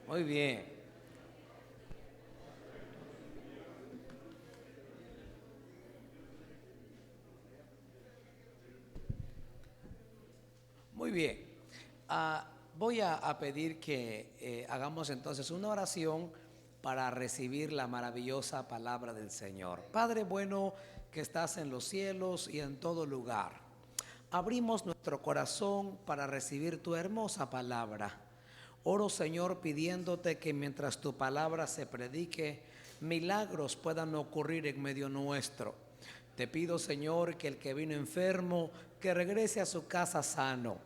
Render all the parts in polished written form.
Muy bien. Muy bien. Voy a pedir que hagamos entonces una oración para recibir la maravillosa palabra del Señor. Padre bueno que estás en los cielos y en todo lugar, abrimos nuestro corazón para recibir tu hermosa palabra. Oro, Señor, pidiéndote que mientras tu palabra se predique, milagros puedan ocurrir en medio nuestro. Te pido, Señor, que el que vino enfermo, que regrese a su casa sano.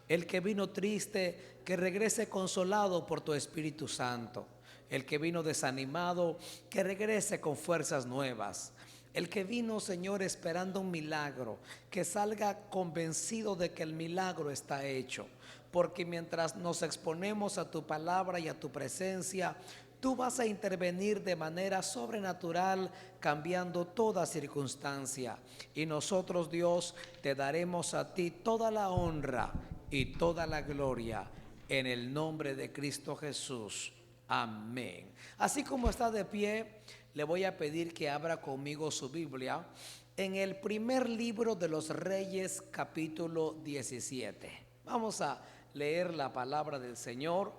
El que vino triste, que regrese consolado por tu Espíritu Santo. El que vino desanimado, que regrese con fuerzas nuevas. El que vino, Señor, esperando un milagro, que salga convencido de que el milagro está hecho. Porque mientras nos exponemos a tu palabra y a tu presencia, tú vas a intervenir de manera sobrenatural, cambiando toda circunstancia. Y nosotros, Dios, te daremos a ti toda la honra y toda la gloria en el nombre de Cristo Jesús. Amén. Así como está de pie, le voy a pedir que abra conmigo su Biblia en el primer libro de los Reyes, capítulo 17. Vamos a leer la palabra del Señor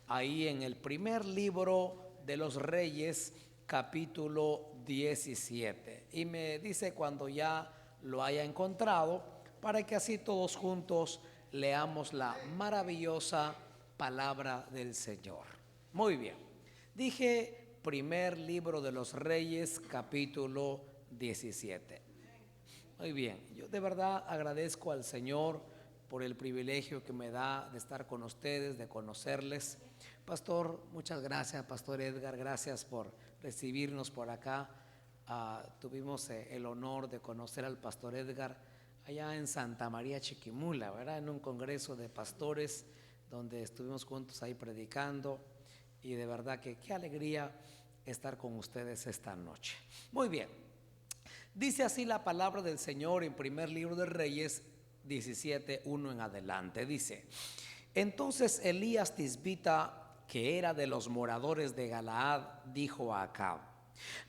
ahí en el primer libro de los Reyes, capítulo 17. Y me dice cuando ya lo haya encontrado, para que así todos juntos leamos la maravillosa palabra del Señor. Muy bien. Dije primer libro de los Reyes, capítulo 17. Muy bien. Yo de verdad agradezco al Señor por el privilegio que me da de estar con ustedes, de conocerles. Pastor, muchas gracias, Pastor Edgar, gracias por recibirnos por acá. Tuvimos el honor de conocer al Pastor Edgar allá en Santa María Chiquimula, ¿verdad? En un congreso de pastores donde estuvimos juntos ahí predicando, y de verdad que qué alegría estar con ustedes esta noche. Muy bien, dice así la palabra del Señor en primer libro de Reyes 17:1 en adelante. Dice: entonces Elías Tisbita, que era de los moradores de Galaad, dijo a Acab: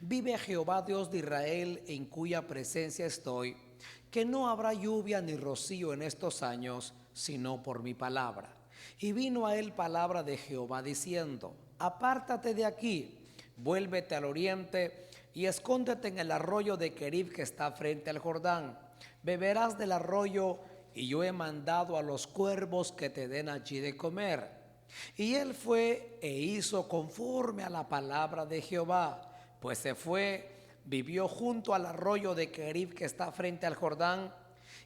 vive Jehová Dios de Israel, en cuya presencia estoy, que no habrá lluvia ni rocío en estos años, sino por mi palabra. Y vino a él palabra de Jehová diciendo: apártate de aquí, vuélvete al oriente y escóndete en el arroyo de Querib que está frente al Jordán. Beberás del arroyo, y yo he mandado a los cuervos que te den allí de comer. Y él fue e hizo conforme a la palabra de Jehová, pues se fue, vivió junto al arroyo de Querib que está frente al Jordán,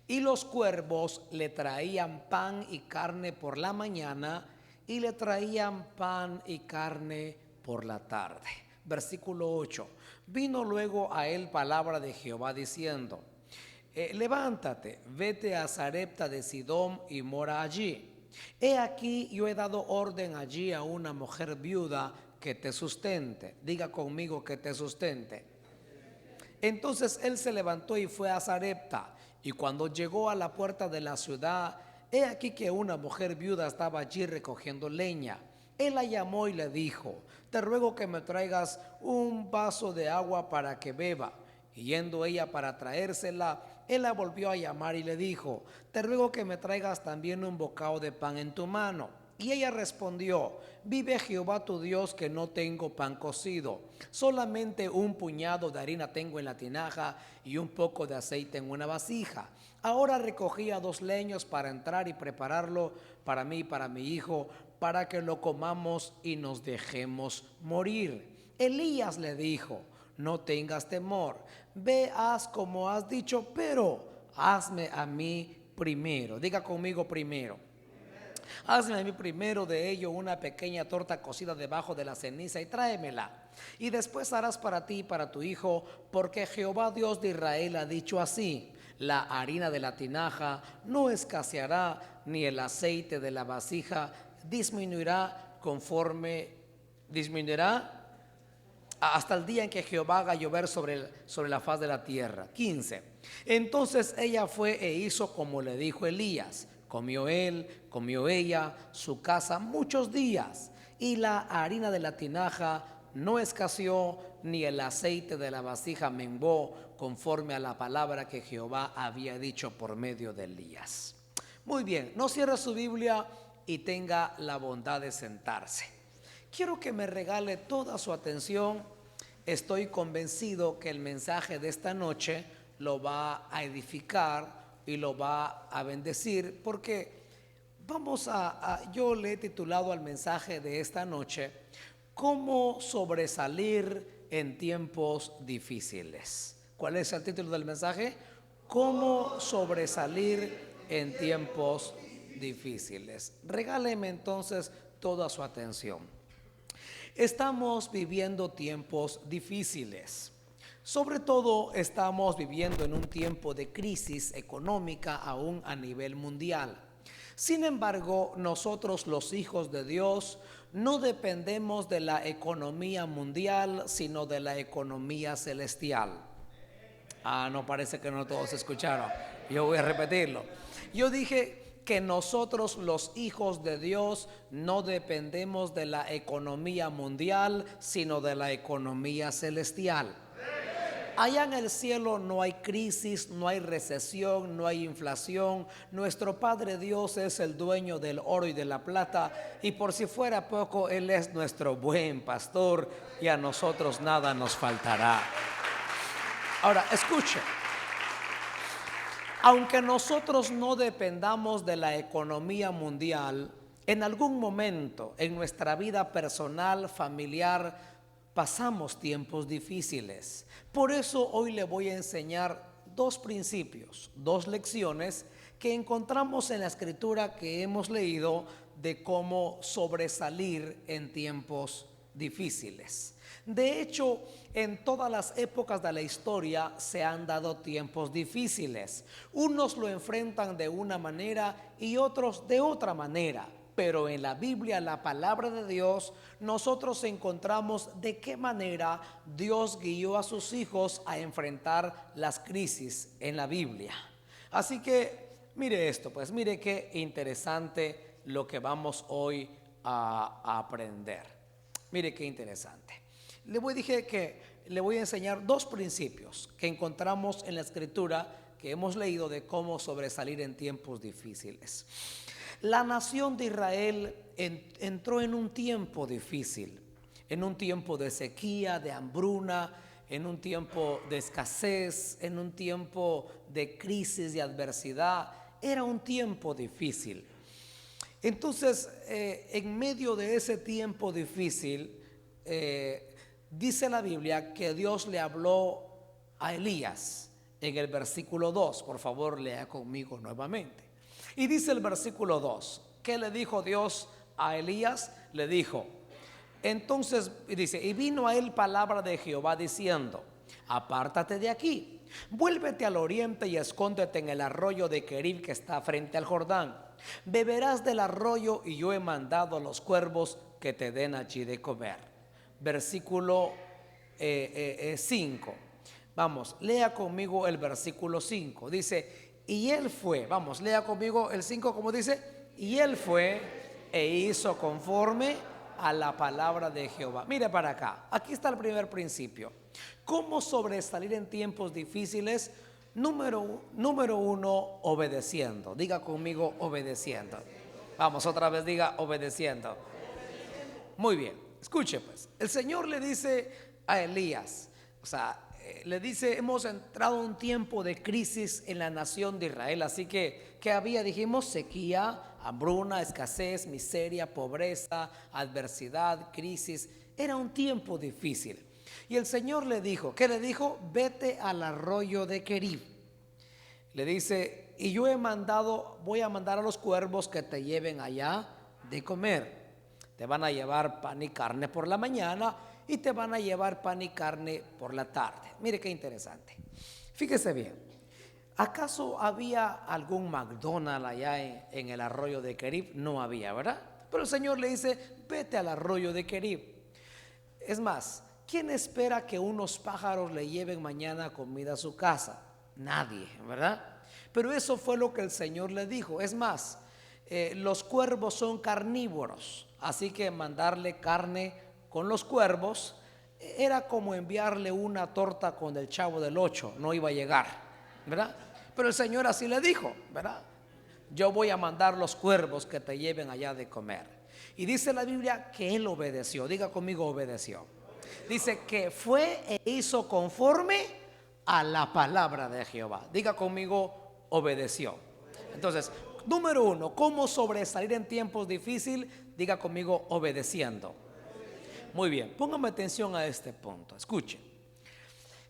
y los cuervos le traían pan y carne por la mañana, y le traían pan y carne por la tarde. Versículo 8. Vino luego a él palabra de Jehová diciendo: levántate, vete a Sarepta de Sidón y mora allí. He aquí, yo he dado orden allí a una mujer viuda que te sustente. Diga conmigo: que te sustente. Entonces él se levantó y fue a Sarepta, y cuando llegó a la puerta de la ciudad, he aquí que una mujer viuda estaba allí recogiendo leña. Él la llamó y le dijo: te ruego que me traigas un vaso de agua para que beba. Y yendo ella para traérsela, él la volvió a llamar y le dijo: te ruego que me traigas también un bocado de pan en tu mano. Y ella respondió: vive Jehová tu Dios, que no tengo pan cocido, solamente un puñado de harina tengo en la tinaja y un poco de aceite en una vasija. Ahora recogía 2 leños para entrar y prepararlo para mí y para mi hijo, para que lo comamos y nos dejemos morir. Elías le dijo: no tengas temor, ve, haz como has dicho, pero hazme a mí primero. Diga conmigo: primero. Hazme a mí primero de ello una pequeña torta cocida debajo de la ceniza y tráemela. Y después harás para ti y para tu hijo, porque Jehová Dios de Israel ha dicho así: la harina de la tinaja no escaseará, ni el aceite de la vasija disminuirá hasta el día en que Jehová haga llover sobre la faz de la tierra. 15. Entonces ella fue e hizo como le dijo Elías. Comió él, comió ella, su casa muchos días. y la harina de la tinaja no escaseó, ni el aceite de la vasija menguó, conforme a la palabra que Jehová había dicho por medio de Elías. Muy bien, no cierre su Biblia y tenga la bondad de sentarse. Quiero que me regale toda su atención. Estoy convencido que el mensaje de esta noche lo va a edificar y lo va a bendecir, porque yo le he titulado al mensaje de esta noche: ¿cómo sobresalir en tiempos difíciles? ¿Cuál es el título del mensaje? ¿Cómo sobresalir en tiempos difíciles? Regáleme entonces toda su atención. Estamos viviendo tiempos difíciles. Sobre todo estamos viviendo en un tiempo de crisis económica aún a nivel mundial. Sin embargo, nosotros los hijos de Dios no dependemos de la economía mundial, sino de la economía celestial. No, parece que no todos escucharon. Yo voy a repetirlo. Yo dije que nosotros los hijos de Dios no dependemos de la economía mundial, sino de la economía celestial. Allá en el cielo no hay crisis, no hay recesión, no hay inflación. Nuestro Padre Dios es el dueño del oro y de la plata, y por si fuera poco, Él es nuestro buen pastor y a nosotros nada nos faltará. Ahora, escuche. Aunque nosotros no dependamos de la economía mundial, en algún momento en nuestra vida personal, familiar, pasamos tiempos difíciles. Por eso hoy le voy a enseñar dos principios, dos lecciones que encontramos en la escritura que hemos leído de cómo sobresalir en tiempos difíciles. De hecho, en todas las épocas de la historia se han dado tiempos difíciles. Unos lo enfrentan de una manera y otros de otra manera. Pero en la Biblia, la palabra de Dios, nosotros encontramos de qué manera Dios guió a sus hijos a enfrentar las crisis en la Biblia. Así que mire esto, pues mire qué interesante lo que vamos hoy a aprender. Mire qué interesante. Dije que le voy a enseñar dos principios que encontramos en la escritura que hemos leído de cómo sobresalir en tiempos difíciles. La nación de Israel entró en un tiempo difícil, en un tiempo de sequía, de hambruna, en un tiempo de escasez, en un tiempo de crisis, de adversidad. Era un tiempo difícil. Entonces, en medio de ese tiempo difícil, dice la Biblia que Dios le habló a Elías en el versículo 2. Por favor, lea conmigo nuevamente. Y dice el versículo 2, ¿qué le dijo Dios a Elías? Le dijo, entonces dice, y vino a él palabra de Jehová diciendo, apártate de aquí, vuélvete al oriente y escóndete en el arroyo de Querib que está frente al Jordán. Beberás del arroyo y yo he mandado a los cuervos que te den allí de comer. Versículo 5. Vamos, lea conmigo el versículo 5. Dice, y él fue, vamos, lea conmigo el 5 como dice, y él fue e hizo conforme a la palabra de Jehová. Mire para acá, aquí está el primer principio. ¿Cómo sobresalir en tiempos difíciles? Número uno, obedeciendo. Diga conmigo, obedeciendo. Vamos, otra vez diga, obedeciendo. Muy bien, escuche pues, el Señor le dice a Elías, le dice, hemos entrado en un tiempo de crisis en la nación de Israel. Así que había, dijimos, sequía, hambruna, escasez, miseria, pobreza, adversidad, crisis. Era un tiempo difícil. Y el Señor le dijo, ¿qué le dijo? Vete al arroyo de Querib. Le dice, y yo voy a mandar a los cuervos que te lleven allá de comer. Te van a llevar pan y carne por la mañana y te van a llevar pan y carne por la tarde. Mire qué interesante. Fíjese bien. ¿Acaso había algún McDonald's allá en el arroyo de Querib? No había, ¿verdad? Pero el Señor le dice, vete al arroyo de Querib. Es más, ¿quién espera que unos pájaros le lleven mañana comida a su casa? Nadie, ¿verdad? Pero eso fue lo que el Señor le dijo. Es más, los cuervos son carnívoros, así que mandarle carne con los cuervos era como enviarle una torta con el Chavo del Ocho, no iba a llegar, ¿verdad? Pero el Señor así le dijo, ¿verdad? Yo voy a mandar los cuervos que te lleven allá de comer. Y dice la Biblia que él obedeció. Diga conmigo, obedeció. Dice que fue e hizo conforme a la palabra de Jehová. Diga conmigo, obedeció. Entonces, número uno, ¿cómo sobresalir en tiempos difíciles? Diga conmigo, obedeciendo. Muy bien, póngame atención a este punto. Escuche.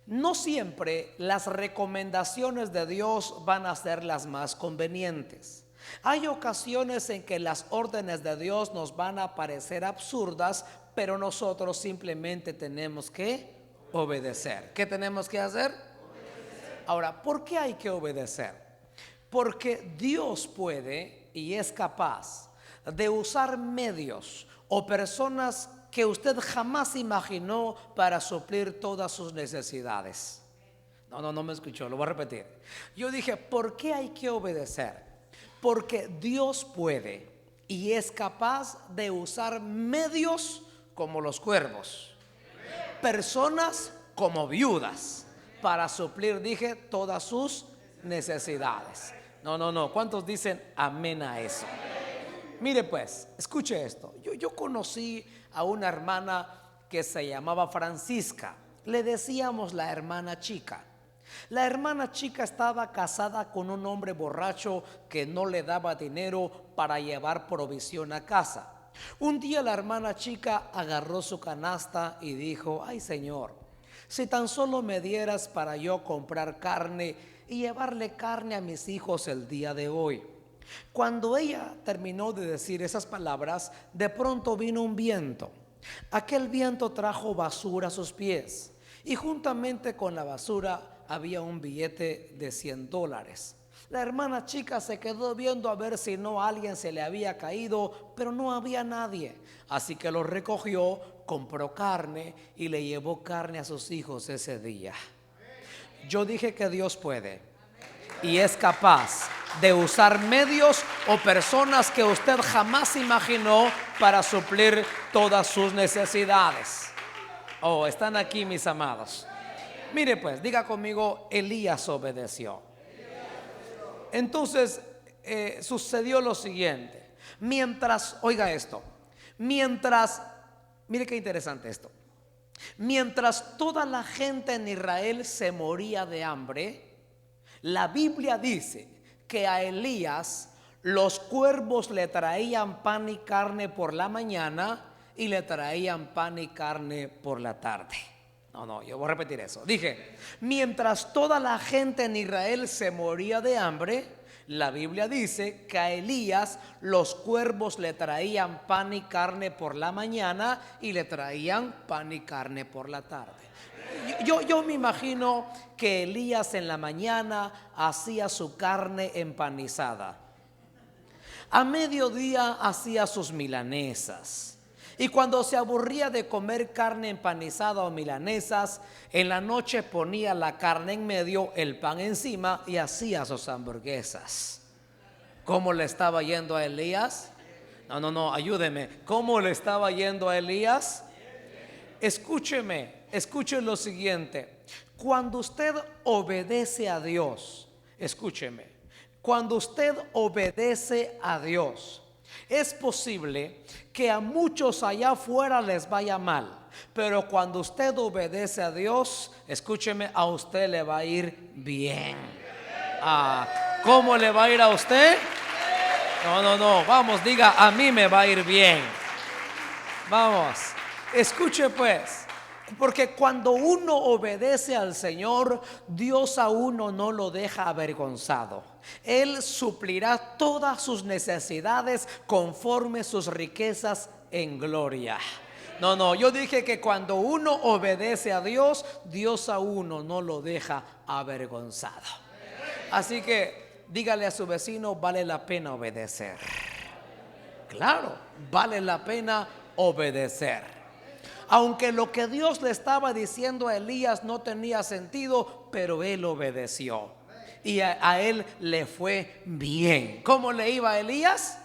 No siempre las recomendaciones de Dios van a ser las más convenientes. Hay ocasiones en que las órdenes de Dios nos van a parecer absurdas, pero nosotros simplemente tenemos que obedecer. ¿Qué tenemos que hacer? Obedecer. Ahora, ¿por qué hay que obedecer? Porque Dios puede y es capaz de usar medios o personas que usted jamás imaginó para suplir todas sus necesidades. No me escuchó, lo voy a repetir. Yo dije, ¿por qué hay que obedecer? Porque Dios puede y es capaz de usar medios como los cuervos, personas como viudas, para suplir, dije, todas sus necesidades. No, ¿cuántos dicen amén a eso? Mire pues, escuche esto. Yo conocí a una hermana que se llamaba Francisca. Le decíamos la hermana chica. La hermana chica estaba casada con un hombre borracho que no le daba dinero para llevar provisión a casa. Un día la hermana chica agarró su canasta y dijo: ay Señor, si tan solo me dieras para yo comprar carne y llevarle carne a mis hijos el día de hoy. Cuando ella terminó de decir esas palabras, de pronto vino un viento. Aquel viento trajo basura a sus pies y juntamente con la basura había un billete de $100. La hermana chica se quedó viendo a ver si no a alguien se le había caído, pero no había nadie. Así que lo recogió, compró carne y le llevó carne a sus hijos ese día. Yo dije que Dios puede y es capaz de usar medios o personas que usted jamás imaginó para suplir todas sus necesidades. Oh, están aquí mis amados. Mire pues, diga conmigo, Elías obedeció. Entonces sucedió lo siguiente. Oiga esto, mire qué interesante esto. Mientras toda la gente en Israel se moría de hambre, la Biblia dice que a Elías los cuervos le traían pan y carne por la mañana y le traían pan y carne por la tarde. Yo voy a repetir eso. Dije, mientras toda la gente en Israel se moría de hambre, la Biblia dice que a Elías los cuervos le traían pan y carne por la mañana y le traían pan y carne por la tarde. Yo me imagino que Elías en la mañana hacía su carne empanizada. A mediodía hacía sus milanesas. Y cuando se aburría de comer carne empanizada o milanesas, en la noche ponía la carne en medio, el pan encima y hacía sus hamburguesas. ¿Cómo le estaba yendo a Elías? Ayúdeme. ¿Cómo le estaba yendo a Elías? Escúcheme lo siguiente. Cuando usted obedece a Dios, escúcheme, cuando usted obedece a Dios, es posible que a muchos allá afuera les vaya mal, pero cuando usted obedece a Dios, escúcheme, a usted le va a ir bien. ¿Cómo le va a ir a usted? Vamos, diga, a mí me va a ir bien. Vamos, escuche pues. Porque cuando uno obedece al Señor, Dios a uno no lo deja avergonzado. Él suplirá todas sus necesidades conforme sus riquezas en gloria. Yo dije que cuando uno obedece a Dios, Dios a uno no lo deja avergonzado. Así que dígale a su vecino, vale la pena obedecer. Claro, vale la pena obedecer. Aunque lo que Dios le estaba diciendo a Elías no tenía sentido, pero él obedeció y a él le fue bien. ¿Cómo le iba a Elías?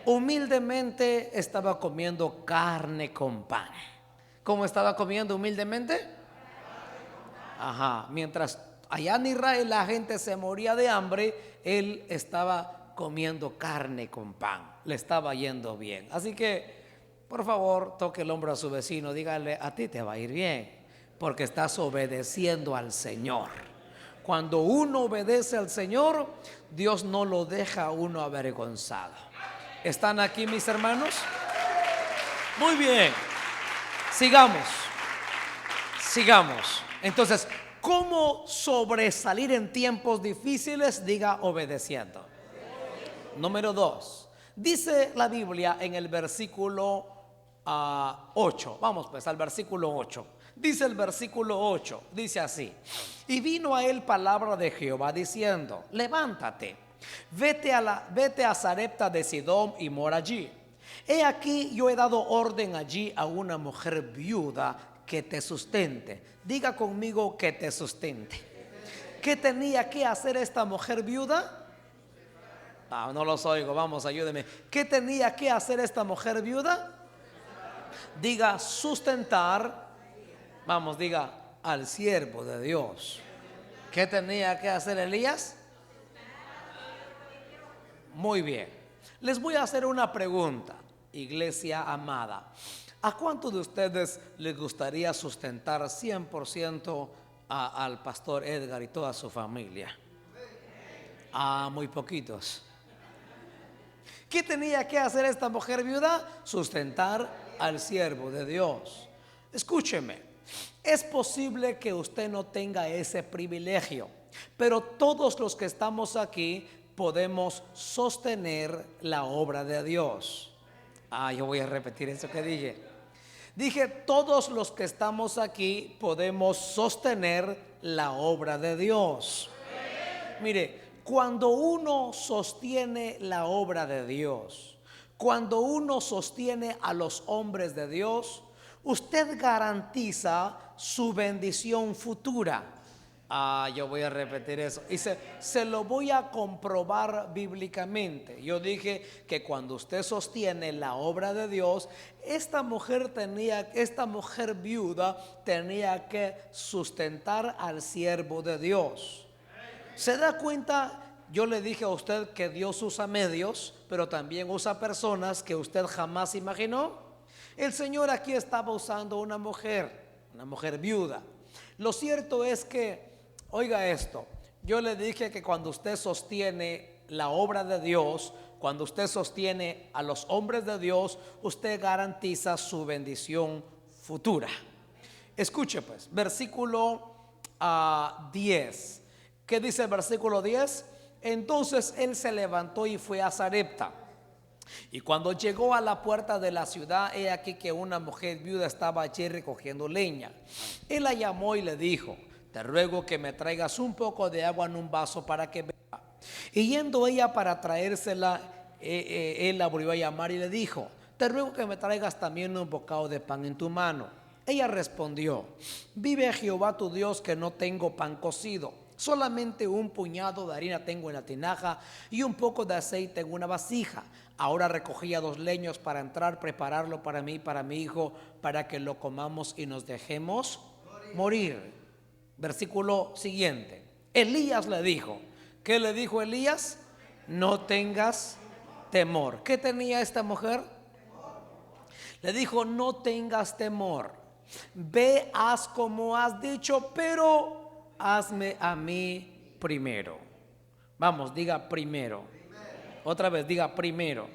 Humildemente estaba comiendo carne con pan. ¿Cómo estaba comiendo humildemente? Ajá, mientras allá en Israel la gente se moría de hambre, él estaba comiendo carne con pan. Le estaba yendo bien. Así que, por favor, toque el hombro a su vecino, dígale, a ti te va a ir bien, porque estás obedeciendo al Señor. Cuando uno obedece al Señor, Dios no lo deja a uno avergonzado. ¿Están aquí mis hermanos? Muy bien. Sigamos. Entonces, ¿cómo sobresalir en tiempos difíciles? Diga, obedeciendo. Número 2. Dice la Biblia en el versículo 8. Vamos pues al versículo 8. Dice el versículo 8, dice así: y vino a él palabra de Jehová diciendo, levántate, vete a Sarepta de Sidón y mora allí. He aquí yo he dado orden allí a una mujer viuda que te sustente. Diga conmigo, que te sustente. ¿Qué tenía que hacer esta mujer viuda? No los oigo, vamos, ayúdeme. ¿Qué tenía que hacer esta mujer viuda? Diga, sustentar. Vamos, diga, al siervo de Dios. ¿Qué tenía que hacer Elías? Muy bien. Les voy a hacer una pregunta, iglesia amada. ¿A cuántos de ustedes les gustaría sustentar 100% al pastor Edgar y toda su familia? Muy poquitos. ¿Qué tenía que hacer esta mujer viuda? Sustentar al siervo de Dios. Escúcheme. Es posible que usted no tenga ese privilegio, pero todos los que estamos aquí podemos sostener la obra de Dios. Yo voy a repetir eso que dije. Dije, todos los que estamos aquí podemos sostener la obra de Dios. Mire, cuando uno sostiene la obra de Dios, cuando uno sostiene a los hombres de Dios, usted garantiza su bendición futura. Yo voy a repetir eso y se lo voy a comprobar bíblicamente. Yo dije que cuando usted sostiene la obra de Dios, esta mujer viuda tenía que sustentar al siervo de Dios. ¿Se da cuenta? Yo le dije a usted que Dios usa medios, pero también usa personas que usted jamás imaginó. El Señor aquí estaba usando una mujer viuda. Lo cierto es que, oiga esto, yo le dije que cuando usted sostiene la obra de Dios, cuando usted sostiene a los hombres de Dios, usted garantiza su bendición futura. Escuche pues, versículo 10. ¿Qué dice el versículo 10? Entonces él se levantó y fue a Sarepta. Y cuando llegó a la puerta de la ciudad, he aquí que una mujer viuda estaba allí recogiendo leña. Él la llamó y le dijo, te ruego que me traigas un poco de agua en un vaso para que beba. Y yendo ella para traérsela, él la volvió a llamar y le dijo, te ruego que me traigas también un bocado de pan en tu mano. Ella respondió, vive Jehová tu Dios que no tengo pan cocido, solamente un puñado de harina tengo en la tinaja y un poco de aceite en una vasija. Ahora recogía 2 leños para entrar, prepararlo para mí y para mi hijo, para que lo comamos y nos dejemos morir. Versículo siguiente. Elías le dijo, ¿qué le dijo Elías? No tengas temor. ¿Qué tenía esta mujer? Le dijo, no tengas temor. Ve, haz como has dicho, pero hazme a mí primero. Vamos, diga primero. Otra vez, diga primero.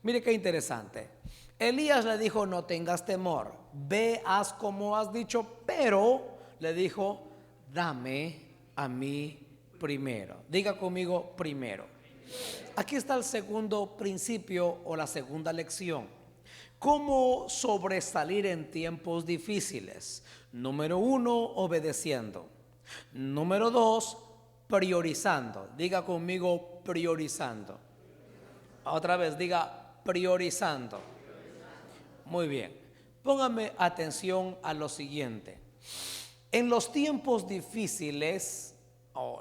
Mire qué interesante. Elías le dijo, no tengas temor. Ve, haz como has dicho, pero le dijo, dame a mí primero. Diga conmigo primero. Aquí está el segundo principio o la segunda lección. ¿Cómo sobresalir en tiempos difíciles? Número 1, obedeciendo. Número 2, priorizando. Diga conmigo priorizando. Otra vez, diga priorizando. Muy bien. Póngame atención a lo siguiente. En los tiempos difíciles,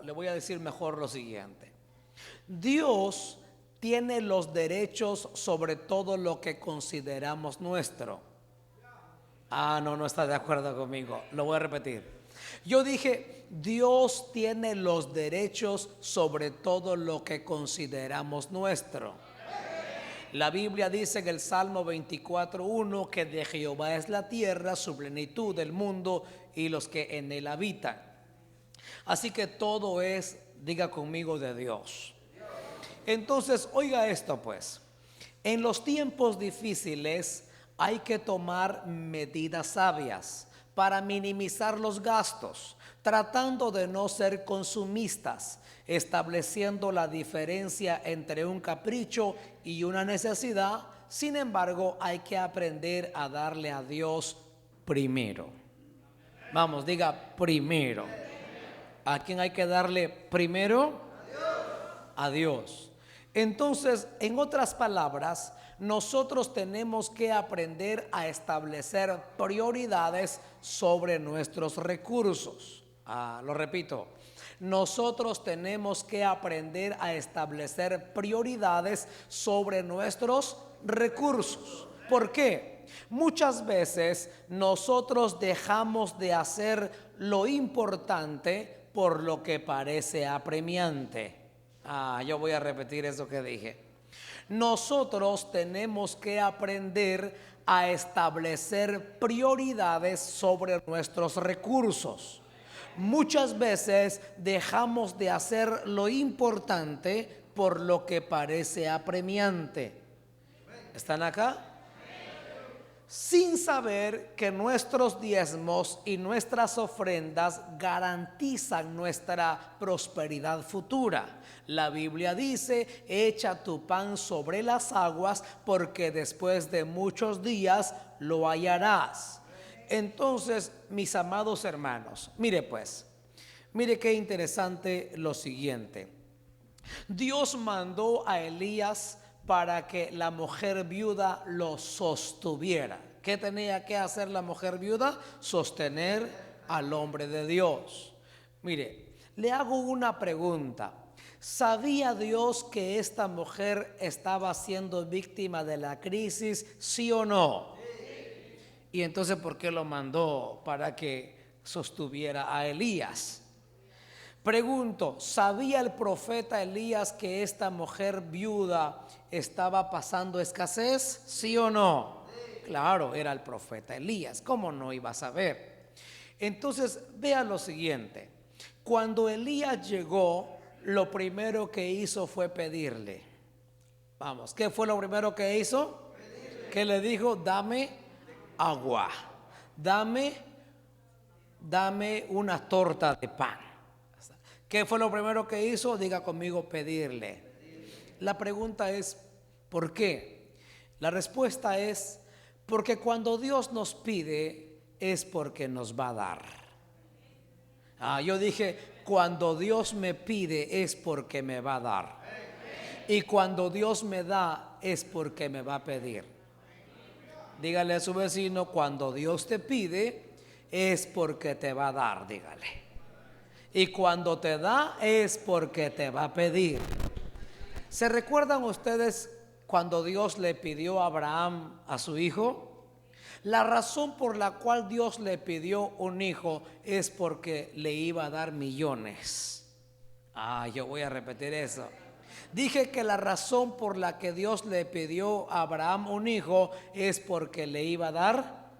le voy a decir mejor lo siguiente. Dios tiene los derechos sobre todo lo que consideramos nuestro. No está de acuerdo conmigo. Lo voy a repetir. Yo dije, Dios tiene los derechos sobre todo lo que consideramos nuestro. La Biblia dice en el Salmo 24:1 que de Jehová es la tierra, su plenitud, el mundo y los que en él habitan. Así que todo es, diga conmigo, de Dios. Entonces, oiga esto pues. En los tiempos difíciles hay que tomar medidas sabias para minimizar los gastos, tratando de no ser consumistas, estableciendo la diferencia entre un capricho y una necesidad. Sin embargo, hay que aprender a darle a Dios primero. Vamos, diga primero. ¿A quién hay que darle primero? A Dios. Entonces, en otras palabras, nosotros tenemos que aprender a establecer prioridades sobre nuestros recursos. Lo repito, nosotros tenemos que aprender a establecer prioridades sobre nuestros recursos. ¿Por qué? Muchas veces nosotros dejamos de hacer lo importante por lo que parece apremiante. Yo voy a repetir eso que dije. Nosotros tenemos que aprender a establecer prioridades sobre nuestros recursos. Muchas veces dejamos de hacer lo importante por lo que parece apremiante. ¿Están acá? Sin saber que nuestros diezmos y nuestras ofrendas garantizan nuestra prosperidad futura. La Biblia dice, echa tu pan sobre las aguas, porque después de muchos días lo hallarás. Entonces, mis amados hermanos, mire qué interesante lo siguiente. Dios mandó a Elías para que la mujer viuda lo sostuviera. ¿Qué tenía que hacer la mujer viuda? Sostener al hombre de Dios. Mire, le hago una pregunta. ¿Sabía Dios que esta mujer estaba siendo víctima de la crisis, sí o no? Y entonces, ¿por qué lo mandó? Para que sostuviera a Elías. Pregunto, ¿sabía el profeta Elías que esta mujer viuda estaba pasando escasez? ¿Sí o no? Claro, era el profeta Elías. ¿Cómo no iba a saber? Entonces, vea lo siguiente. Cuando Elías llegó, lo primero que hizo fue pedirle. Vamos, ¿qué fue lo primero que hizo? ¿Qué le dijo? Dame agua. Dame una torta de pan. ¿Qué fue lo primero que hizo? Diga conmigo, pedirle. La pregunta es, ¿por qué? La respuesta es, porque cuando Dios nos pide, es porque nos va a dar. Yo dije, cuando Dios me pide, es porque me va a dar. Y cuando Dios me da, es porque me va a pedir. Dígale a su vecino, cuando Dios te pide, es porque te va a dar, dígale. Y cuando te da es porque te va a pedir. ¿Se recuerdan ustedes cuando Dios le pidió a Abraham a su hijo? La razón por la cual Dios le pidió un hijo es porque le iba a dar millones. Yo voy a repetir eso. Dije que la razón por la que Dios le pidió a Abraham un hijo es porque le iba a dar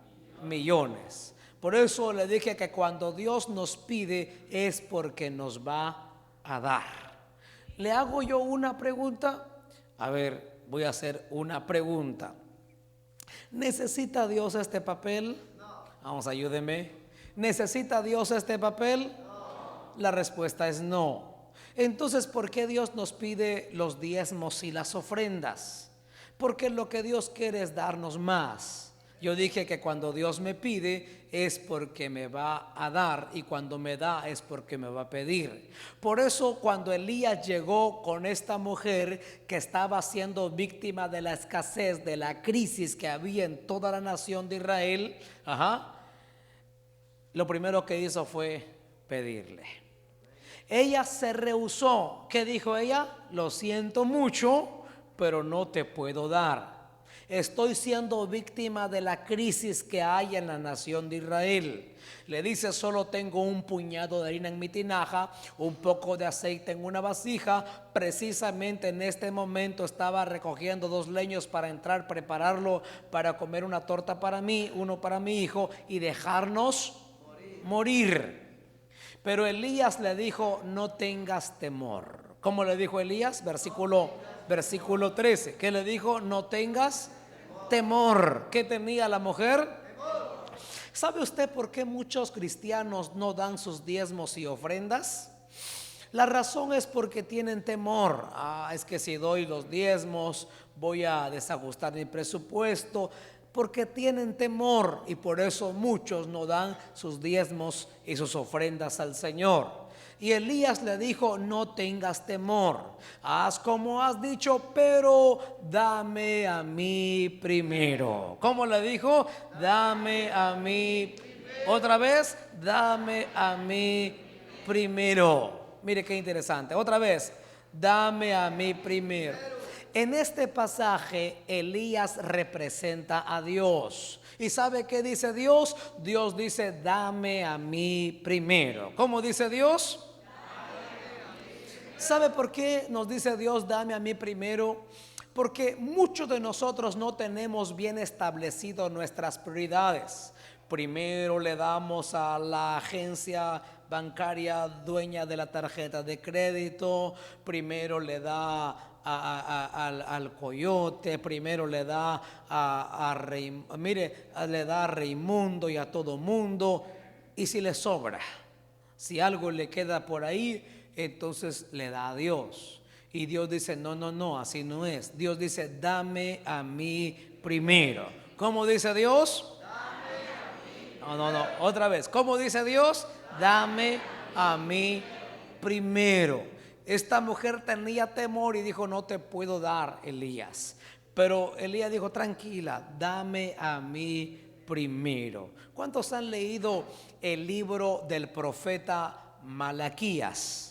millones. Por eso le dije que cuando Dios nos pide es porque nos va a dar. ¿Le hago yo una pregunta? A ver, voy a hacer una pregunta. ¿Necesita Dios este papel? No. Vamos, ayúdeme. ¿Necesita Dios este papel? No. La respuesta es no. Entonces, ¿por qué Dios nos pide los diezmos y las ofrendas? Porque lo que Dios quiere es darnos más. Yo dije que cuando Dios me pide es porque me va a dar, y cuando me da es porque me va a pedir. Por eso cuando Elías llegó con esta mujer que estaba siendo víctima de la escasez, de la crisis que había en toda la nación de Israel, lo primero que hizo fue pedirle. Ella se rehusó. ¿Qué dijo ella? Lo siento mucho, pero no te puedo dar. Estoy siendo víctima de la crisis que hay en la nación de Israel. Le dice, solo tengo un puñado de harina en mi tinaja, un poco de aceite en una vasija. Precisamente en este momento estaba recogiendo 2 leños para entrar, prepararlo para comer una torta para mí, uno para mi hijo y dejarnos morir. Pero Elías le dijo, no tengas temor. ¿Cómo le dijo Elías? Versículo 13. ¿Qué le dijo? No tengas temor. ¿Qué tenía la mujer? ¿Sabe usted por qué muchos cristianos no dan sus diezmos y ofrendas? La razón es porque tienen temor. Es que si doy los diezmos voy a desajustar mi presupuesto. Porque tienen temor y por eso muchos no dan sus diezmos y sus ofrendas al Señor. Y Elías le dijo, no tengas temor, haz como has dicho, pero dame a mí primero. ¿Cómo le dijo? Dame a mí. Otra vez, dame a mí primero. Mire qué interesante. Otra vez, dame a mí primero. En este pasaje, Elías representa a Dios. ¿Y sabe qué dice Dios? Dios dice, dame a mí primero. ¿Cómo dice Dios? ¿Sabe por qué nos dice Dios, dame a mí primero? Porque muchos de nosotros no tenemos bien establecido nuestras prioridades. Primero le damos a la agencia bancaria dueña de la tarjeta de crédito, primero le da al coyote, primero le da le da a Raimundo y a todo mundo, y si le sobra, si algo le queda por ahí, entonces le da a Dios. Y Dios dice, no, así no es. Dios dice, dame a mí primero. ¿Cómo dice Dios? No, otra vez. ¿Cómo dice Dios? Dame a mí primero. Esta mujer tenía temor y dijo, no te puedo dar, Elías. Pero Elías dijo, tranquila, dame a mí primero. ¿Cuántos han leído el libro del profeta Malaquías?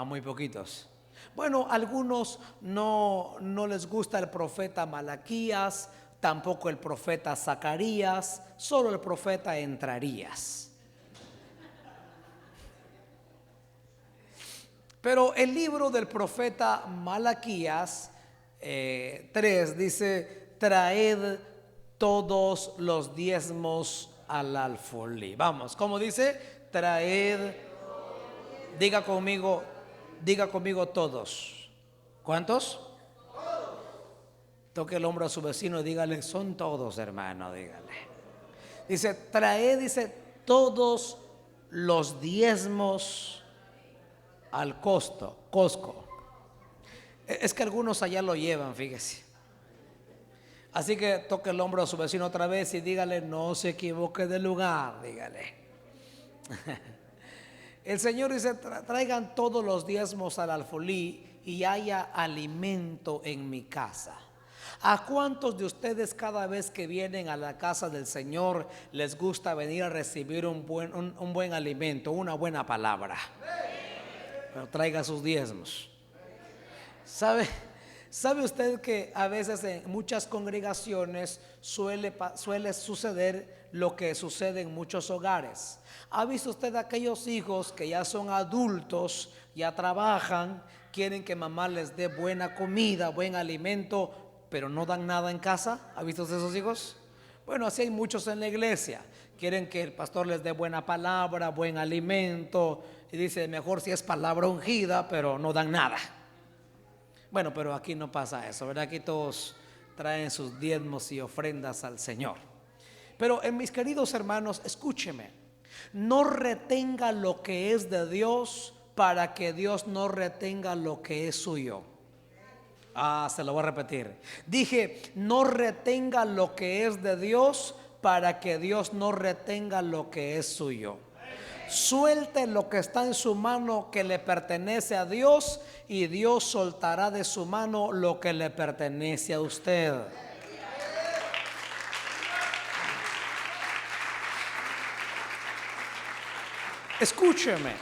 Muy poquitos. Bueno, algunos no les gusta el profeta Malaquías, tampoco el profeta Zacarías, solo el profeta Entrarías. Pero el libro del profeta Malaquías 3 dice, traed todos los diezmos al alfolí. Vamos, ¿cómo dice? Traed, diga conmigo todos. ¿Cuántos? Toque el hombro a su vecino y dígale, son todos, hermano, dígale. Dice, dice, todos los diezmos al Costco. Es que algunos allá lo llevan, fíjese. Así que toque el hombro a su vecino otra vez y dígale, no se equivoque de lugar, dígale. El Señor dice, traigan todos los diezmos al alfolí y haya alimento en mi casa. ¿A cuántos de ustedes cada vez que vienen a la casa del Señor les gusta venir a recibir un buen alimento, una buena palabra? Pero traiga sus diezmos. ¿Sabe usted que a veces en muchas congregaciones suele suceder lo que sucede en muchos hogares? ¿Ha visto usted aquellos hijos que ya son adultos, ya trabajan, quieren que mamá les dé buena comida, buen alimento, pero no dan nada en casa? ¿Ha visto usted esos hijos? Bueno, así hay muchos en la iglesia. Quieren que el pastor les dé buena palabra, buen alimento, y dice, mejor si es palabra ungida, pero no dan nada. Bueno, pero aquí no pasa eso, ¿verdad? Aquí todos traen sus diezmos y ofrendas al Señor. Pero mis queridos hermanos, escúcheme, no retenga lo que es de Dios para que Dios no retenga lo que es suyo. Se lo voy a repetir. Dije, no retenga lo que es de Dios para que Dios no retenga lo que es suyo. Suelte lo que está en su mano que le pertenece a Dios y Dios soltará de su mano lo que le pertenece a usted. Escúcheme,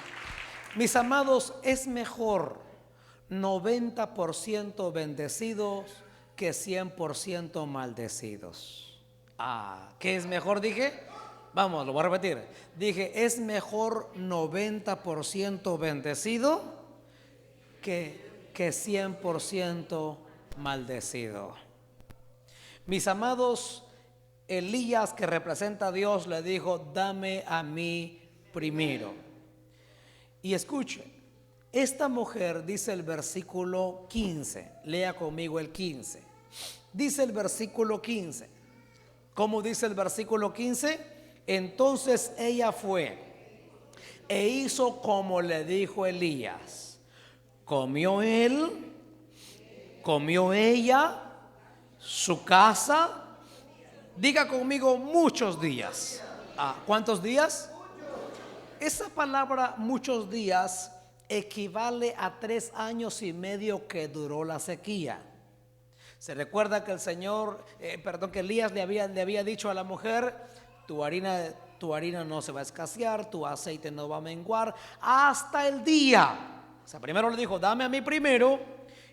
mis amados, es mejor 90% bendecidos que 100% maldecidos. ¿Qué es mejor? Dije, vamos, lo voy a repetir. Dije, es mejor 90% bendecido que 100% maldecido. Mis amados, Elías, que representa a Dios, le dijo, dame a mí primero. Y escuche, esta mujer, dice el versículo 15, lea conmigo el 15. Dice el versículo 15. ¿Cómo dice el versículo 15? Entonces ella fue e hizo como le dijo Elías. Comió él, comió ella, su casa. Diga conmigo, muchos días. ¿Cuántos días? Esa palabra muchos días equivale a 3 años y medio que duró la sequía. Se recuerda que que Elías le había dicho a la mujer, tu harina no se va a escasear, tu aceite no va a menguar hasta el día. O sea, primero le dijo, dame a mí primero,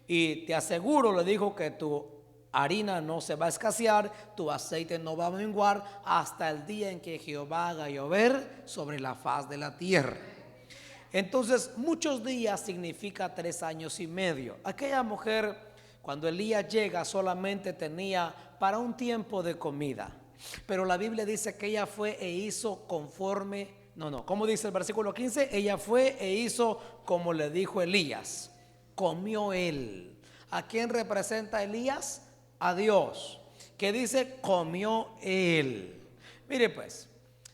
y te aseguro, le dijo, que tu harina no se va a escasear, tu aceite no va a menguar hasta el día en que Jehová haga llover sobre la faz de la tierra. Entonces, muchos días significa 3 años y medio. Aquella mujer, cuando Elías llega, solamente tenía para un tiempo de comida. Pero la Biblia dice que ella fue e hizo conforme, ¿cómo dice el versículo 15? Ella fue e hizo como le dijo Elías. Comió él. ¿A quién representa Elías? A Dios. Que dice, comió él. Mire pues,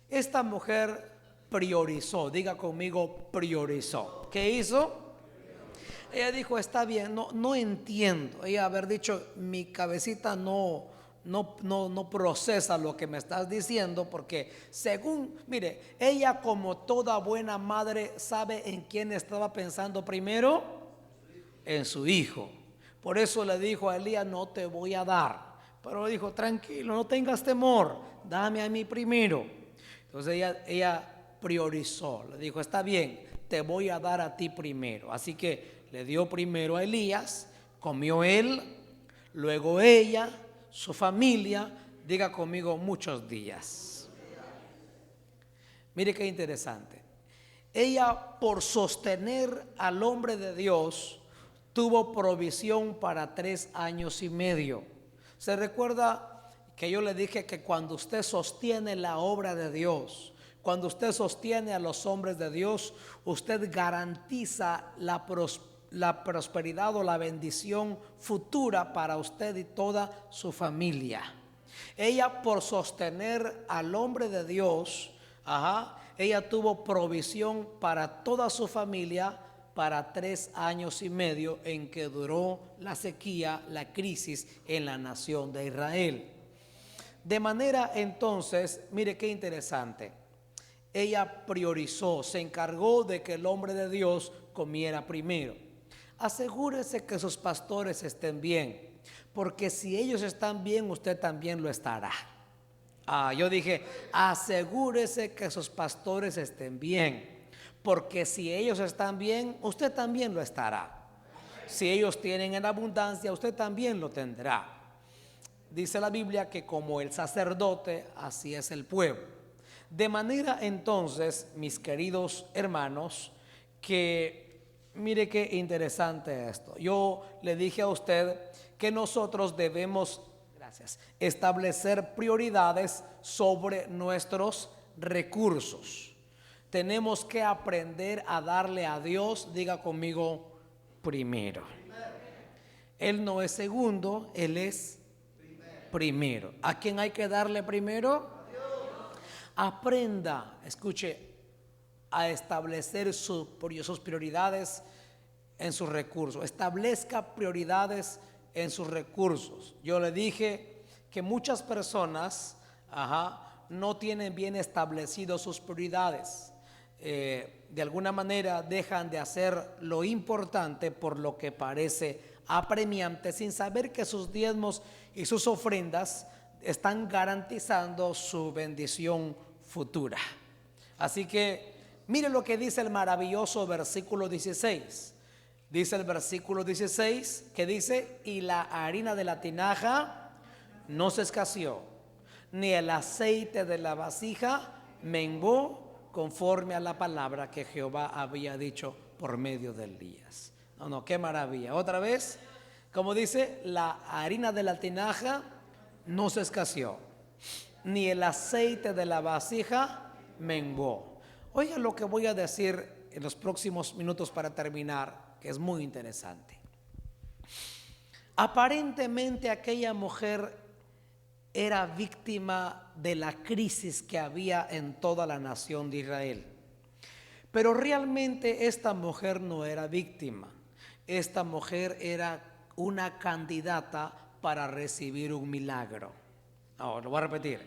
esta mujer priorizó, diga conmigo, priorizó. ¿Qué hizo? Ella dijo, está bien, no entiendo. Ella haber dicho, mi cabecita no procesa lo que me estás diciendo, porque mire, ella como toda buena madre sabe en quién estaba pensando primero, en su hijo. Por eso le dijo a Elías, no te voy a dar. Pero le dijo, tranquilo, no tengas temor, dame a mí primero. Entonces ella priorizó, le dijo, está bien, te voy a dar a ti primero. Así que le dio primero a Elías, comió él, luego ella, su familia, diga conmigo, muchos días. Mire qué interesante. Ella, por sostener al hombre de Dios, tuvo provisión para 3 años y medio. Se recuerda que yo le dije que cuando usted sostiene la obra de Dios, cuando usted sostiene a los hombres de Dios, usted garantiza la prosperidad o la bendición futura para usted y toda su familia. Ella, por sostener al hombre de Dios, ella tuvo provisión para toda su familia para 3 años y medio en que duró la sequía, la crisis en la nación de Israel. De manera entonces, mire qué interesante, ella priorizó, se encargó de que el hombre de Dios comiera primero. Asegúrese que sus pastores estén bien, porque si ellos están bien, usted también lo estará. Yo dije, asegúrese que sus pastores estén bien, porque si ellos están bien, usted también lo estará. Si ellos tienen en abundancia, usted también lo tendrá. Dice la Biblia que como el sacerdote, así es el pueblo. De manera entonces, mis queridos hermanos, que mire qué interesante esto. Yo le dije a usted que nosotros debemos, establecer prioridades sobre nuestros recursos. Tenemos que aprender a darle a Dios, diga conmigo, primero. Él no es segundo, Él es primero. ¿A quién hay que darle primero? Aprenda, escuche, a establecer sus prioridades en sus recursos. Establezca prioridades en sus recursos. Yo le dije que muchas personas no tienen bien establecidos sus prioridades. De alguna manera dejan de hacer lo importante por lo que parece apremiante, sin saber que sus diezmos y sus ofrendas están garantizando su bendición futura. Así que mire lo que dice el maravilloso versículo 16. Dice el versículo 16 que dice: y la harina de la tinaja no se escaseó, ni el aceite de la vasija menguó, conforme a la palabra que Jehová había dicho por medio de Elías. No, qué maravilla. Otra vez, como dice, la harina de la tinaja no se escaseó, ni el aceite de la vasija menguó. Oiga lo que voy a decir en los próximos minutos para terminar, que es muy interesante. Aparentemente aquella mujer era víctima de la crisis que había en toda la nación de Israel. Pero realmente esta mujer no era víctima. Esta mujer era una candidata para recibir un milagro. Ahora lo voy a repetir.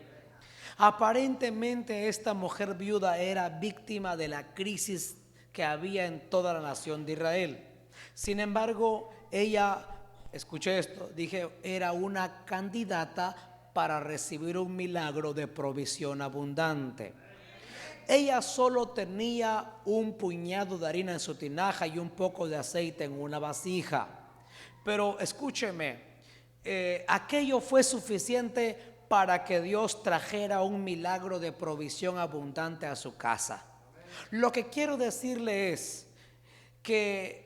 Aparentemente esta mujer viuda era víctima de la crisis que había en toda la nación de Israel. Sin embargo, ella, escuché esto, dije, era una candidata para recibir un milagro de provisión abundante. Ella solo tenía un puñado de harina en su tinaja y un poco de aceite en una vasija. Pero escúcheme, aquello fue suficiente para que Dios trajera un milagro de provisión abundante a su casa. Lo que quiero decirle es que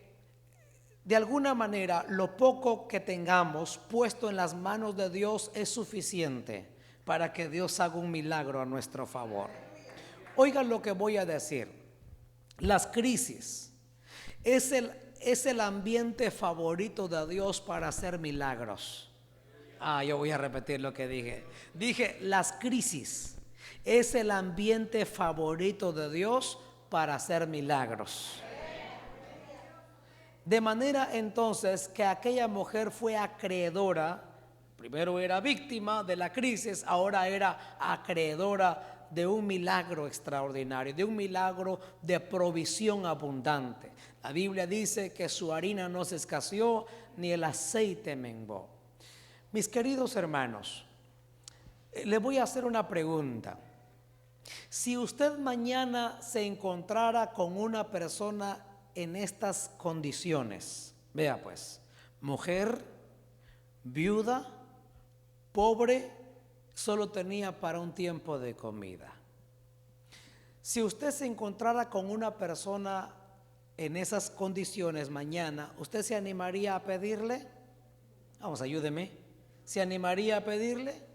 de alguna manera lo poco que tengamos puesto en las manos de Dios es suficiente para que Dios haga un milagro a nuestro favor. Oigan lo que voy a decir. Las crisis es el ambiente favorito de Dios para hacer milagros. Yo voy a repetir lo que dije. Dije, las crisis es el ambiente favorito de Dios para hacer milagros. De manera entonces que aquella mujer fue acreedora. Primero era víctima de la crisis, ahora era acreedora de un milagro extraordinario, de un milagro de provisión abundante. La Biblia dice que su harina no se escaseó, ni el aceite menguó. Mis queridos hermanos, le voy a hacer una pregunta. Si usted mañana se encontrara con una persona en estas condiciones, vea pues, mujer, viuda, pobre, solo tenía para un tiempo de comida. Si usted se encontrara con una persona en esas condiciones mañana, ¿usted se animaría a pedirle? Vamos, ayúdeme. ¿Se animaría a pedirle?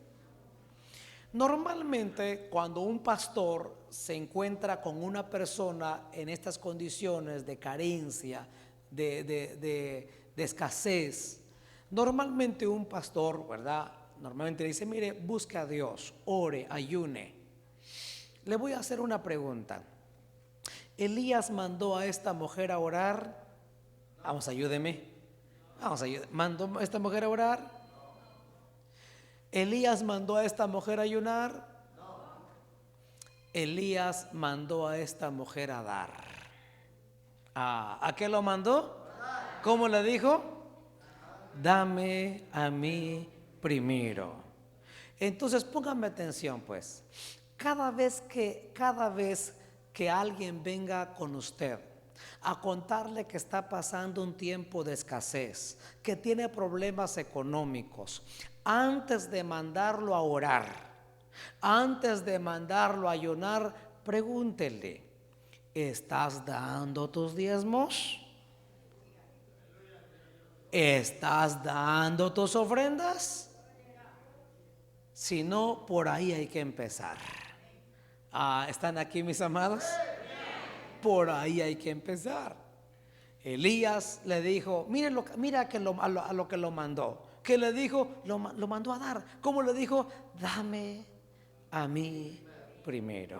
Normalmente, cuando un pastor se encuentra con una persona en estas condiciones de carencia, de escasez, normalmente un pastor, ¿verdad? Normalmente dice, mire, busque a Dios, ore, ayune. Le voy a hacer una pregunta. Elías mandó a esta mujer a orar. Vamos, ayúdeme. ¿Mandó a esta mujer a orar? ¿Elías mandó a esta mujer a ayunar? Elías mandó a esta mujer a dar. ¿A qué lo mandó? ¿Cómo le dijo? Dame a mí primero. Entonces póngame atención pues. Cada vez que alguien venga con usted a contarle que está pasando un tiempo de escasez, que tiene problemas económicos, antes de mandarlo a orar, antes de mandarlo a ayunar, pregúntele, ¿estás dando tus diezmos? ¿Estás dando tus ofrendas? Si no, por ahí hay que empezar. ¿Están aquí mis amados? Por ahí hay que empezar. Elías le dijo, mira a lo que lo mandó. ¿Qué le dijo? Lo mandó a dar. ¿Cómo le dijo? Dame a mí primero.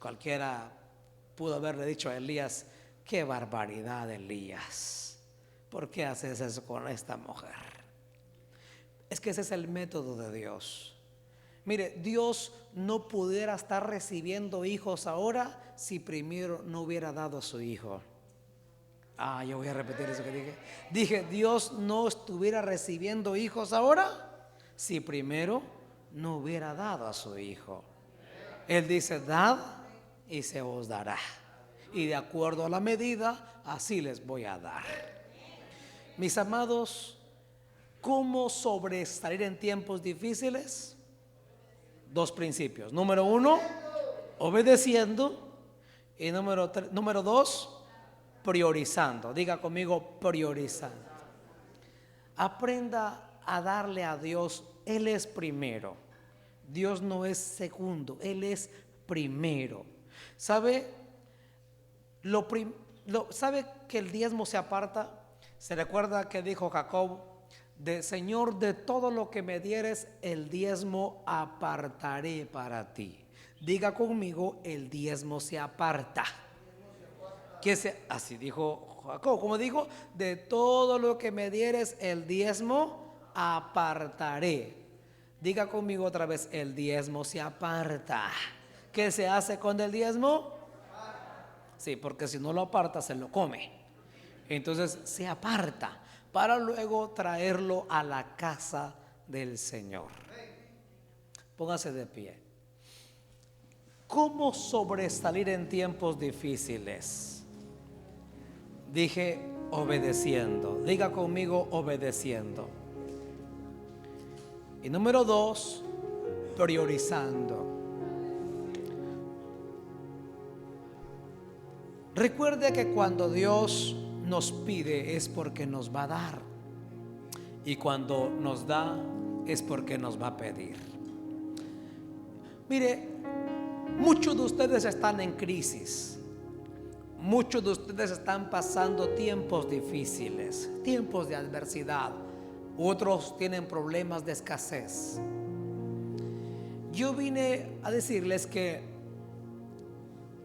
Cualquiera pudo haberle dicho a Elías, qué barbaridad, Elías. ¿Por qué haces eso con esta mujer? Es que ese es el método de Dios. Mire, Dios no pudiera estar recibiendo hijos ahora si primero no hubiera dado a su hijo. Yo voy a repetir eso que dije. Dije, Dios no estuviera recibiendo hijos ahora si primero no hubiera dado a su hijo. Él dice, dad y se os dará. y de acuerdo a la medida, así les voy a dar. Mis amados, ¿cómo sobresalir en tiempos difíciles? Dos principios. Número uno, obedeciendo. Y número dos, priorizando. Diga conmigo, priorizando. Aprenda a darle a Dios. Él es primero. Dios no es segundo, Él es primero. ¿Sabe que el diezmo se aparta? Se recuerda que dijo Jacob: Señor, de todo lo que me dieres, el diezmo apartaré para ti. Diga conmigo, el diezmo se aparta. Así dijo Jacob, como dijo, de todo lo que me dieres, el diezmo apartaré. Diga conmigo otra vez, el diezmo se aparta. ¿Qué se hace con el diezmo? Sí, porque si no lo aparta, se lo come. Entonces se aparta para luego traerlo a la casa del Señor. Póngase de pie. ¿Cómo sobresalir en tiempos difíciles? Dije, obedeciendo. Diga conmigo, obedeciendo. Y número dos, priorizando. Recuerde que cuando Dios nos pide es porque nos va a dar, y cuando nos da es porque nos va a pedir. Mire, muchos de ustedes están en crisis. Muchos de ustedes están pasando tiempos difíciles, tiempos de adversidad. Otros tienen problemas de escasez. Yo vine a decirles que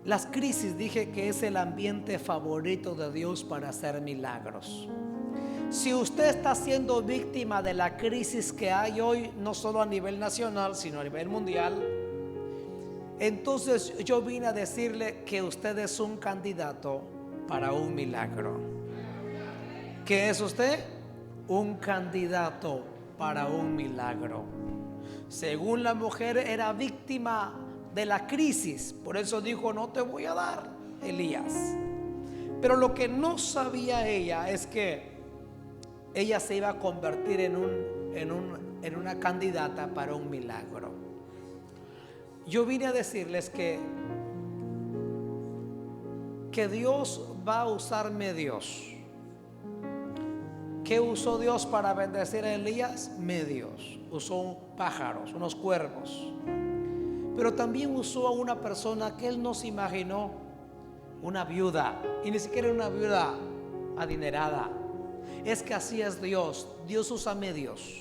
las crisis, dije que es el ambiente favorito de Dios para hacer milagros. Si usted está siendo víctima de la crisis que hay hoy, no solo a nivel nacional, sino a nivel mundial, entonces yo vine a decirle que usted es un candidato para un milagro. ¿Qué es usted? Un candidato para un milagro. Según la mujer, era víctima de la crisis, por eso dijo: no te voy a dar, Elías. Pero lo que no sabía ella es que ella se iba a convertir en una candidata para un milagro. Yo vine a decirles que Dios va a usar medios. ¿Qué usó Dios para bendecir a Elías? Medios. Usó pájaros, unos cuervos. Pero también usó a una persona que él no se imaginó, una viuda, y ni siquiera una viuda adinerada. Es que así es Dios. Dios usa medios,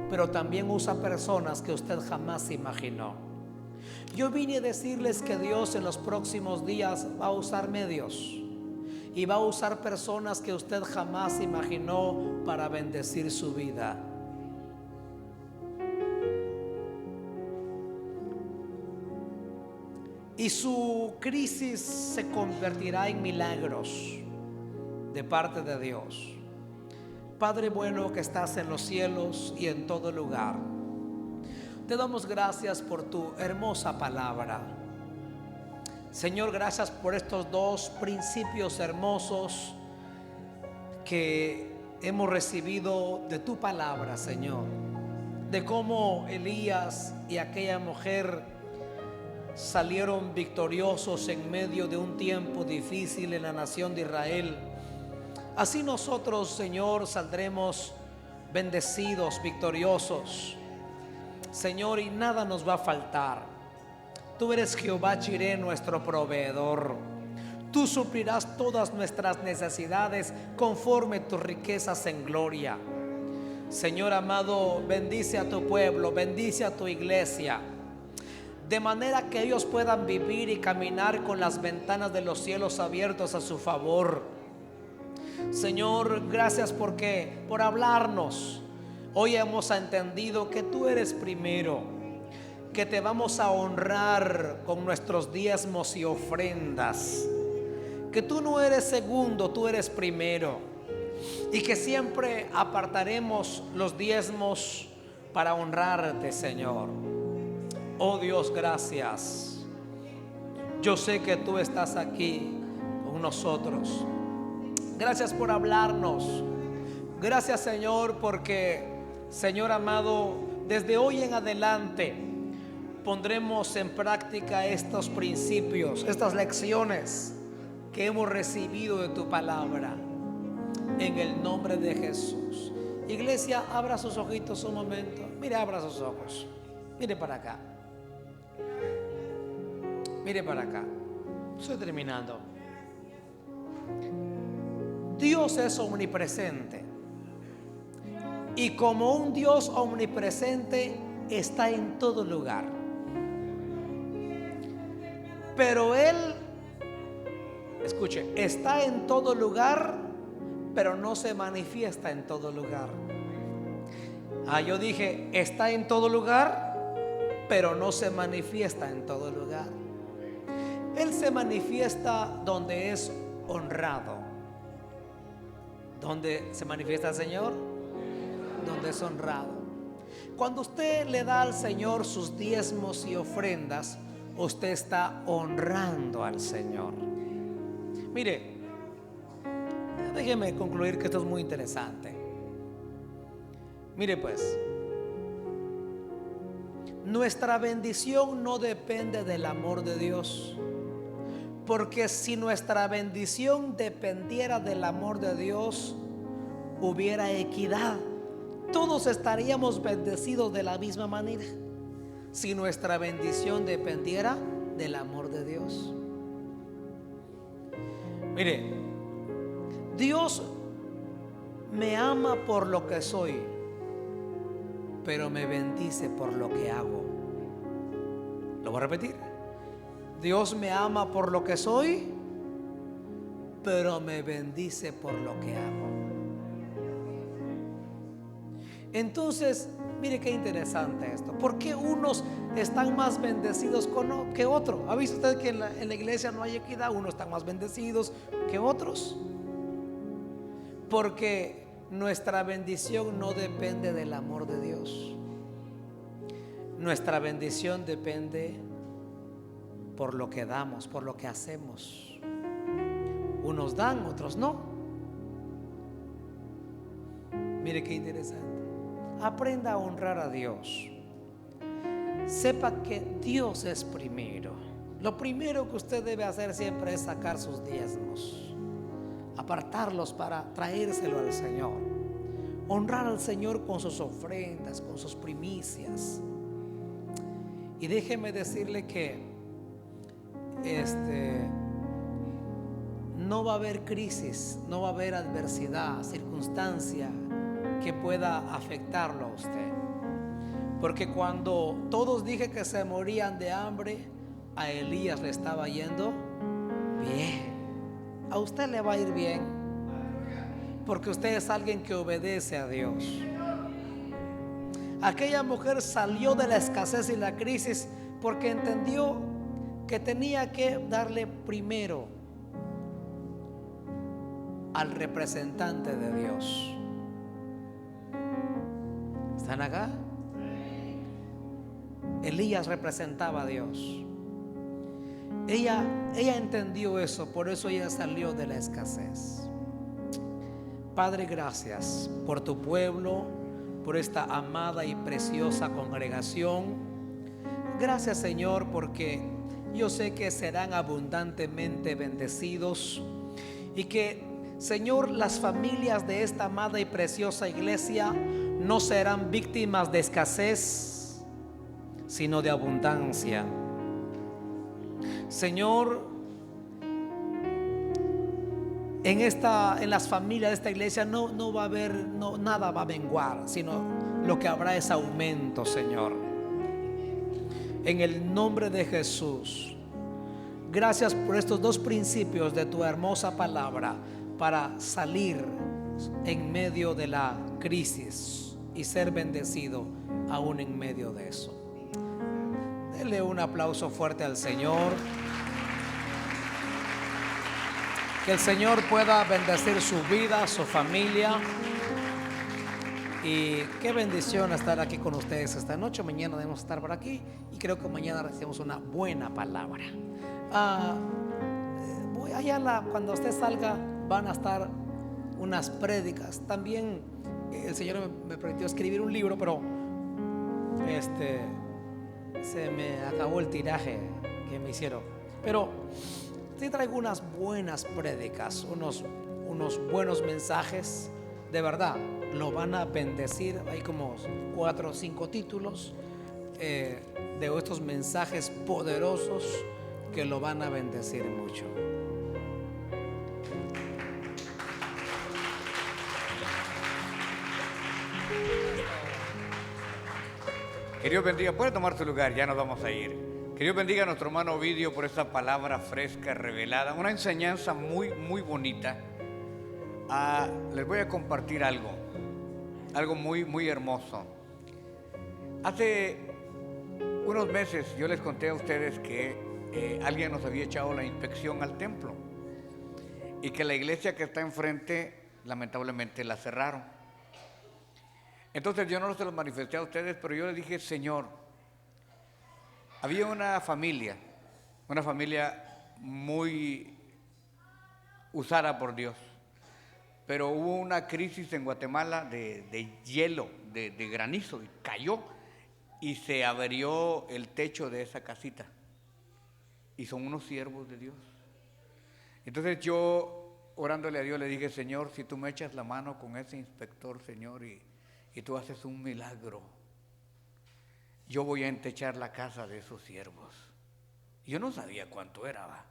pero también usa personas que usted jamás imaginó. Yo vine a decirles que Dios en los próximos días va a usar medios y va a usar personas que usted jamás imaginó para bendecir su vida. Y su crisis se convertirá en milagros de parte de Dios. Padre bueno que estás en los cielos y en todo lugar, te damos gracias por tu hermosa palabra. Señor, gracias por estos dos principios hermosos que hemos recibido de tu palabra, Señor. De cómo Elías y aquella mujer salieron victoriosos en medio de un tiempo difícil en la nación de Israel. Así nosotros, Señor, saldremos bendecidos, victoriosos, Señor, y nada nos va a faltar. Tú eres Jehová Jireh, nuestro proveedor. Tú suplirás todas nuestras necesidades conforme tus riquezas en gloria. Señor amado, bendice a tu pueblo, bendice a tu iglesia, de manera que ellos puedan vivir y caminar con las ventanas de los cielos abiertos a su favor. Señor, gracias por hablarnos. Hoy hemos entendido que tú eres primero, que te vamos a honrar con nuestros diezmos y ofrendas, que tú no eres segundo, tú eres primero, y que siempre apartaremos los diezmos para honrarte, Señor. Oh Dios, gracias. Yo sé que tú estás aquí nosotros. Gracias por hablarnos. Gracias, Señor, porque, Señor amado, desde hoy en adelante pondremos en práctica estos principios, estas lecciones que hemos recibido de tu palabra, en el nombre de Jesús. Iglesia, abra sus ojitos un momento. Mire, abra sus ojos. Mire para acá. Mire para acá. Estoy terminando. Dios es omnipresente. Y como un Dios omnipresente, está en todo lugar. Pero Él, escuche, está en todo lugar, pero no se manifiesta en todo lugar. Yo dije, está en todo lugar, pero no se manifiesta en todo lugar. Él se manifiesta donde es honrado. ¿Dónde se manifiesta el Señor? Donde es honrado. Cuando usted le da al Señor sus diezmos y ofrendas, usted está honrando al Señor. Mire, déjeme concluir que esto es muy interesante. Mire pues, nuestra bendición no depende del amor de Dios, porque si nuestra bendición dependiera del amor de Dios, hubiera equidad. Todos estaríamos bendecidos de la misma manera si nuestra bendición dependiera del amor de Dios. Mire, Dios me ama por lo que soy, pero me bendice por lo que hago. Lo voy a repetir. Dios me ama por lo que soy, pero me bendice por lo que hago. Entonces, mire qué interesante esto. ¿Por qué unos están más bendecidos que otros? ¿Ha visto usted que en la iglesia no hay equidad? Unos están más bendecidos que otros. Porque nuestra bendición no depende del amor de Dios. Nuestra bendición depende por lo que damos, por lo que hacemos. Unos dan, otros no. Mire qué interesante. Aprenda a honrar a Dios. Sepa que Dios es primero. Lo primero que usted debe hacer siempre es sacar sus diezmos, apartarlos para traérselo al Señor. Honrar al Señor con sus ofrendas, con sus primicias. Y déjeme decirle que no va a haber crisis, no va a haber adversidad, circunstancia que pueda afectarlo a usted. Porque cuando todos dije que se morían de hambre, a Elías le estaba yendo bien. A usted le va a ir bien, porque usted es alguien que obedece a Dios. Aquella mujer salió de la escasez y la crisis porque entendió que tenía que darle primero al representante de Dios. ¿Están acá? Elías representaba a Dios. Ella entendió eso, por eso ella salió de la escasez. Padre, gracias por tu pueblo, por esta amada y preciosa congregación. Gracias, Señor, porque yo sé que serán abundantemente bendecidos y que, Señor, las familias de esta amada y preciosa iglesia no serán víctimas de escasez, sino de abundancia. Señor, en las familias de esta iglesia no va a haber, nada va a menguar, sino lo que habrá es aumento, Señor. En el nombre de Jesús, gracias por estos dos principios de tu hermosa palabra para salir en medio de la crisis y ser bendecido aún en medio de eso. Denle un aplauso fuerte al Señor. Que el Señor pueda bendecir su vida, su familia. Y qué bendición estar aquí con ustedes esta noche. Mañana debemos estar por aquí y creo que mañana recibimos una buena palabra. allá cuando usted salga van a estar unas prédicas. También el Señor me permitió escribir un libro, pero se me acabó el tiraje que me hicieron. Pero sí traigo unas buenas prédicas, unos buenos mensajes. De verdad, lo van a bendecir. Hay como 4 o 5 títulos de estos mensajes poderosos que lo van a bendecir mucho. Que Dios bendiga. Puede tomar su lugar, ya nos vamos a ir. Que Dios bendiga a nuestro hermano Ovidio por esta palabra fresca, revelada, una enseñanza muy, muy bonita. Les voy a compartir algo muy, muy hermoso. Hace unos meses yo les conté a ustedes que alguien nos había echado la inspección al templo y que la iglesia que está enfrente lamentablemente la cerraron. Entonces yo no se los manifesté a ustedes, pero yo les dije: Señor, había una familia muy usada por Dios, pero hubo una crisis en Guatemala de hielo, de granizo, y cayó y se averió el techo de esa casita, y son unos siervos de Dios. Entonces yo, orándole a Dios, le dije: Señor, si tú me echas la mano con ese inspector, Señor, y tú haces un milagro, yo voy a entechar la casa de esos siervos. Yo no sabía cuánto era, ¿va?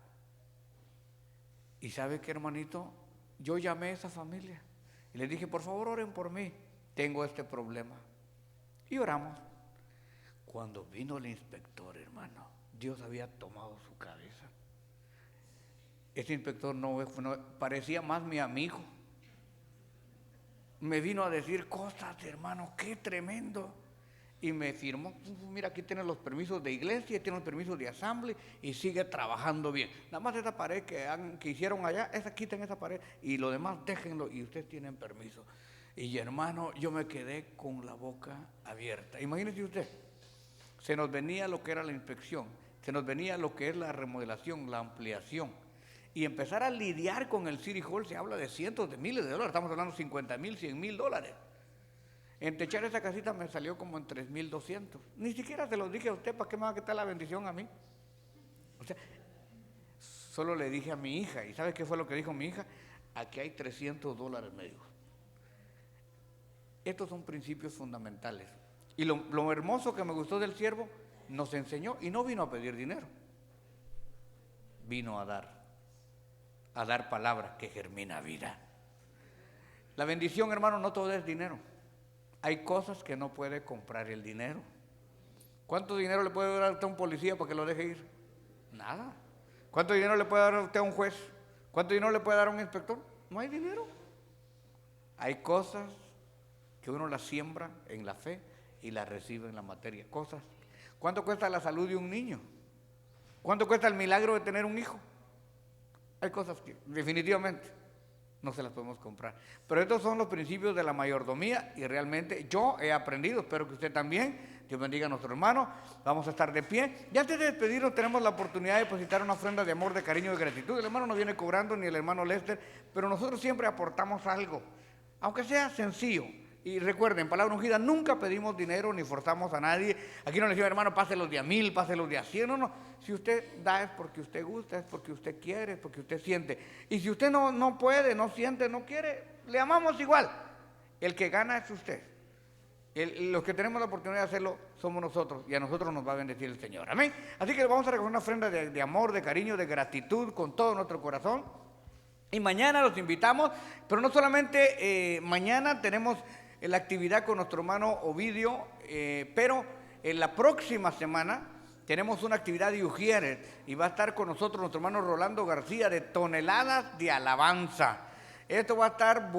Y ¿sabe qué, hermanito? Yo llamé a esa familia y les dije: por favor, oren por mí, tengo este problema. Y oramos. Cuando vino el inspector, hermano, Dios había tomado su cabeza. Ese inspector no parecía más mi amigo. Me vino a decir cosas, hermano, qué tremendo. Y me firmó: mira, aquí tienen los permisos de iglesia, tienen los permisos de asamblea, y sigue trabajando bien. Nada más esa pared que hicieron allá, quiten esa pared, y lo demás déjenlo, y ustedes tienen permiso. Y hermano, yo me quedé con la boca abierta. Imagínese usted, se nos venía lo que era la inspección, se nos venía lo que es la remodelación, la ampliación. Y empezar a lidiar con el City Hall, se habla de cientos de miles de dólares, estamos hablando de $50,000, $100,000. Entechar esa casita me salió como en 3,200. Ni siquiera se lo dije a usted, ¿para qué me va a quitar la bendición a mí? O sea, solo le dije a mi hija, ¿y sabe qué fue lo que dijo mi hija? Aquí hay $300, me dijo. Estos son principios fundamentales. Y lo hermoso que me gustó del siervo, nos enseñó, y no vino a pedir dinero, vino a dar palabra que germina vida. La bendición, hermano, no todo es dinero. Hay cosas que no puede comprar el dinero. ¿Cuánto dinero le puede dar a usted a un policía para que lo deje ir? Nada. ¿Cuánto dinero le puede dar a usted a un juez? ¿Cuánto dinero le puede dar a un inspector? No hay dinero. Hay cosas que uno las siembra en la fe y las recibe en la materia. Cosas. ¿Cuánto cuesta la salud de un niño? ¿Cuánto cuesta el milagro de tener un hijo? Hay cosas que definitivamente no se las podemos comprar. Pero estos son los principios de la mayordomía, y realmente yo he aprendido, espero que usted también. Dios bendiga a nuestro hermano. Vamos a estar de pie. Y antes de despedirnos, tenemos la oportunidad de depositar una ofrenda de amor, de cariño y de gratitud. El hermano no viene cobrando, ni el hermano Lester, pero nosotros siempre aportamos algo, aunque sea sencillo. Y recuerden, palabra ungida, nunca pedimos dinero ni forzamos a nadie. Aquí no le decimos: hermano, pase los de a 1,000, pase los de a 100. No. Si usted da es porque usted gusta, es porque usted quiere, es porque usted siente. Y si usted no puede, no siente, no quiere, le amamos igual. El que gana es usted. Los que tenemos la oportunidad de hacerlo somos nosotros, y a nosotros nos va a bendecir el Señor. Amén. Así que vamos a recoger una ofrenda de amor, de cariño, de gratitud con todo nuestro corazón. Y mañana los invitamos, pero no solamente mañana tenemos la actividad con nuestro hermano Ovidio, pero en la próxima semana tenemos una actividad de Ujieres, y va a estar con nosotros nuestro hermano Rolando García, de Toneladas de Alabanza. Esto va a estar